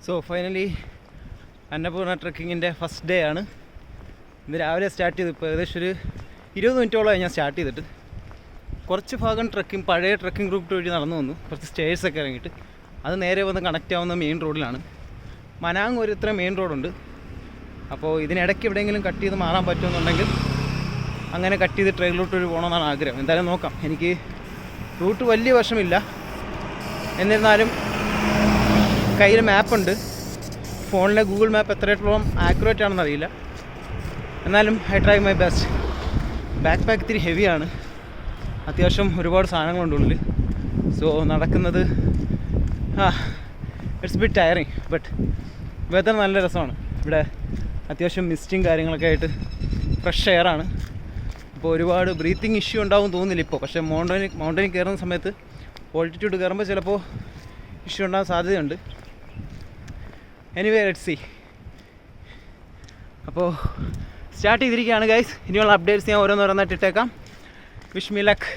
So finally Annapurna ട്രക്കിങ്ങിൻ്റെ first day ആണ്. ഇന്ന് രാവിലെ സ്റ്റാർട്ട് ചെയ്ത് ഇപ്പോൾ ഏകദേശം ഒരു 20 മിനിറ്റോളമായി ഞാൻ സ്റ്റാർട്ട് ചെയ്തിട്ട്. കുറച്ച് ഭാഗം പഴയ ട്രക്കിംഗ് റൂട്ട് വഴി നടന്നു വന്നു, കുറച്ച് സ്റ്റേഴ്സൊക്കെ ഇറങ്ങിയിട്ട് അത് നേരെ വന്ന് കണക്റ്റ് ആവുന്ന മെയിൻ റോഡിലാണ്. മനാങ് ഒരു ഇത്ര മെയിൻ റോഡുണ്ട്. അപ്പോൾ ഇതിനിടയ്ക്ക് എവിടെയെങ്കിലും കട്ട് ചെയ്ത് മാറാൻ പറ്റുമെന്നുണ്ടെങ്കിൽ അങ്ങനെ കട്ട് ചെയ്ത് ട്രെയിൽ റൂട്ട് വഴി പോകണമെന്നാണ് ആഗ്രഹം. എന്തായാലും നോക്കാം. എനിക്ക് റൂട്ട് വലിയ വശമില്ല, എന്നിരുന്നാലും കയ്യിൽ മാപ്പുണ്ട്. ഫോണിലെ ഗൂഗിൾ മാപ്പ് എത്രത്തോളം ആക്യുറേറ്റ് ആണെന്ന് അറിയില്ല, എന്നാലും I try my best. Backpack ഇത്തിരി ഹെവിയാണ്, അത്യാവശ്യം ഒരുപാട് സാധനങ്ങളുണ്ട് ഉള്ളിൽ. സോ നടക്കുന്നത് it's bit tiring, but weather നല്ല രസമാണ്. ഇവിടെ അത്യാവശ്യം മിസ്റ്റും കാര്യങ്ങളൊക്കെ ആയിട്ട് ഫ്രഷ് എയറാണ്. അപ്പോൾ ഒരുപാട് ബ്രീത്തിങ് ഇഷ്യൂ ഉണ്ടാവും തോന്നുന്നില്ല ഇപ്പോൾ. പക്ഷേ മൗണ്ടനിൽ കയറുന്ന സമയത്ത് ഓൾട്ടിറ്റ്യൂഡ് കയറുമ്പോൾ ചിലപ്പോൾ ഇഷ്യൂ ഉണ്ടാകാൻ സാധ്യതയുണ്ട്. Anyway let's see. അപ്പോൾ സ്റ്റാർട്ട് ചെയ്തിരിക്കുകയാണ് ഗൈസ്. ഇനിയുള്ള അപ്ഡേറ്റ്സ് ഞാൻ ഓരോന്നോരോന്നായിട്ട് ഇട്ടേക്കാം. Wish me luck.